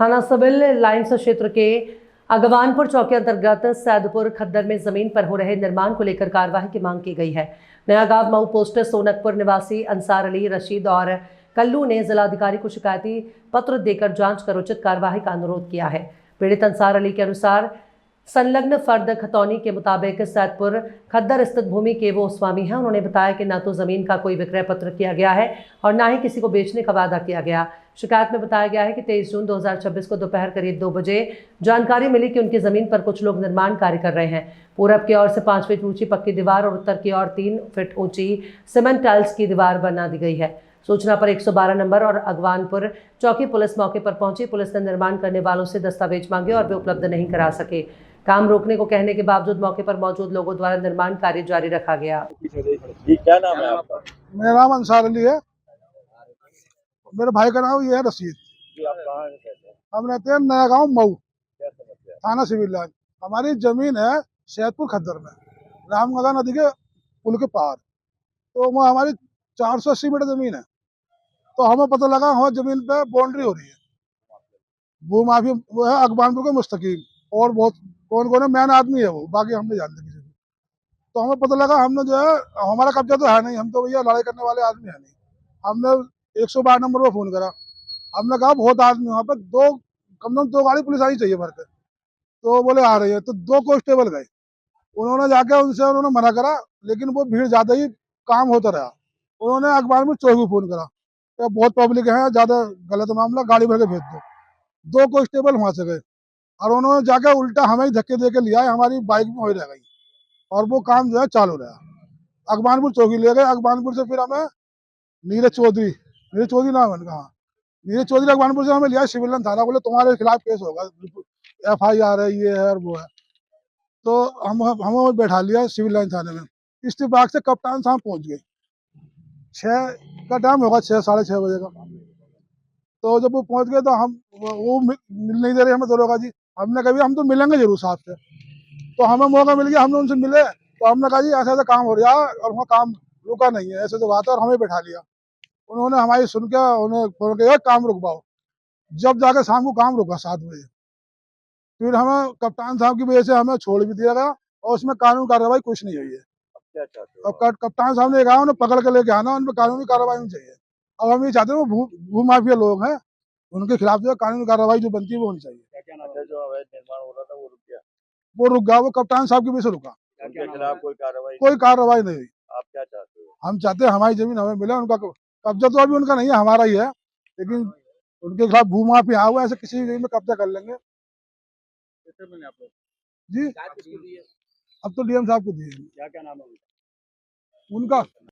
थाना civil lines क्षेत्र के अगवानपुर चौकी अंतर्गत सैदपुर खद्दर में जमीन पर हो रहे निर्माण को लेकर कार्यवाही की मांग की गई है। नया गांव मऊ पोस्ट सोनकपुर निवासी अंसार अली, रशीद और कल्लू ने जिलाधिकारी को शिकायती पत्र देकर जांच कर उचित कार्यवाही का अनुरोध किया है। पीड़ित अंसार अली के अनुसार संलग्न फर्द खतौनी के मुताबिक सैदपुर खद्दर स्थित भूमि के वो स्वामी हैं। उन्होंने बताया कि न तो जमीन का कोई विक्रय पत्र किया गया है और न ही किसी को बेचने का वादा किया गया। शिकायत में बताया गया है कि 23 जून 2026 को दोपहर करीब 2 बजे जानकारी मिली कि उनकी जमीन पर कुछ लोग निर्माण कार्य कर रहे हैं। पूरब की ओर से 5 फीट ऊंची पक्की दीवार और उत्तर की ओर 3 फीट ऊंची सीमेंट टाइल्स की दीवार बना दी गई है। सूचना पर 112 नंबर और अगवानपुर चौकी पुलिस मौके पर पहुंची। पुलिस ने निर्माण करने वालों से दस्तावेज मांगे और वे उपलब्ध नहीं करा सके। काम रोकने को कहने के बावजूद मौके पर मौजूद लोगों द्वारा निर्माण कार्य जारी रखा गया। जी, क्या नाम है आपका? मेरा नाम अंसार अली है। मेरे भाई का नाम ये है रशीद। जी, आप कहाँ रहते हैं? हम रहते हैं नया गांव मऊ, क्या समस्या है? थाना सिविल लाइन। हमारी जमीन है सैदपुर खद्दर में, रामगंगा नदी के पुल के पार। तो वो हमारी 480 मीटर जमीन है। तो हमें पता लगा हमारी जमीन पे बाउंड्री हो रही है। भू माफी वो है अगवानपुर के मुस्तकीम, और बहुत कौन कौन है, मैन आदमी है वो, बाकी हम नहीं जानते किसी को। तो हमें पता लगा, हमने जो है, हमारा कब्जा तो है नहीं, हम तो भैया लड़ाई करने वाले आदमी है नहीं। हमने 112 नंबर पर फोन करा। हमने कहा बहुत आदमी वहाँ पे, कम से कम 2 गाड़ी पुलिस आनी चाहिए भर के। तो बोले आ रही है। तो 2 कांस्टेबल गए, उन्होंने जाके उन्होंने मना करा, लेकिन वो भीड़ ज्यादा ही काम होता रहा। उन्होंने अखबार में चौकी फोन करा, तो बहुत पब्लिक है, ज्यादा गलत मामला, गाड़ी भर के भेज दो। 2 कांस्टेबल वहां से गए और उन्होंने जाके उल्टा हमें ही धक्के दे के लिया, हमारी बाइक में वही रह गई और वो काम जो है चालू रहा। अखबारपुर चौकी ले गए। अखबारपुर से फिर हमें नीरज चौधरी नाम है उनका, हाँ, नीरज चौधरी अखबारपुर से हमें लिया सिविल लाइन थाना। बोले तुम्हारे खिलाफ केस होगा, FIR है, ये है और वो है। तो हमें बैठा लिया सिविल लाइन थाने में। इस्तीफाक से कप्तान साहब पहुंच गए। 6 का टाइम होगा, 6 साढ़े 6 बजे का। तो जब वो पहुंच गए तो वो मिल नहीं दे रहे हमें दरोगा जी। हमने कहा हम तो मिलेंगे जरूर साहब से। तो हमें मौका मिल गया, हमने उनसे मिले। तो हमने कहा जी ऐसा ऐसा काम हो रहा है और वहाँ काम रुका नहीं है, ऐसे तो बात है, और हमें बैठा लिया। उन्होंने हमारी सुन के उन्हें फोन किया काम रुकवाओ। जब जाके शाम को काम रुका 7 बजे। फिर हमें कप्तान साहब की वजह से हमें छोड़ भी दिया गया और उसमें कानूनी कार्रवाई कुछ नहीं हुई है। अब क्या चाहते हो? अब कप्तान साहब ने कहा उन्हें पकड़ के लेके आना, उन पर कानूनी कार्रवाई होनी चाहिए। अब हम ये चाहते हैं, वो भू माफिया लोग हैं, उनके खिलाफ जो है कानूनी कार्रवाई जो बनती है वो होनी चाहिए। क्या नाम है? जो अवैध निर्माण हो रहा था वो रुक गया? वो रुक गया, वो कप्तान साहब की वजह से रुका। उनके खिलाफ कोई कोई कार्रवाई नहीं हुई। आप क्या चाहते हो? हम चाहते हैं हमारी जमीन हमें मिले। उनका कब्जा तो अभी उनका नहीं है, हमारा ही है, लेकिन उनके खिलाफ भू माफिया हुआ, ऐसे किसी भी जमीन में कब्जा कर लेंगे जी। अब तो DM साहब को दिए। क्या नाम है उनका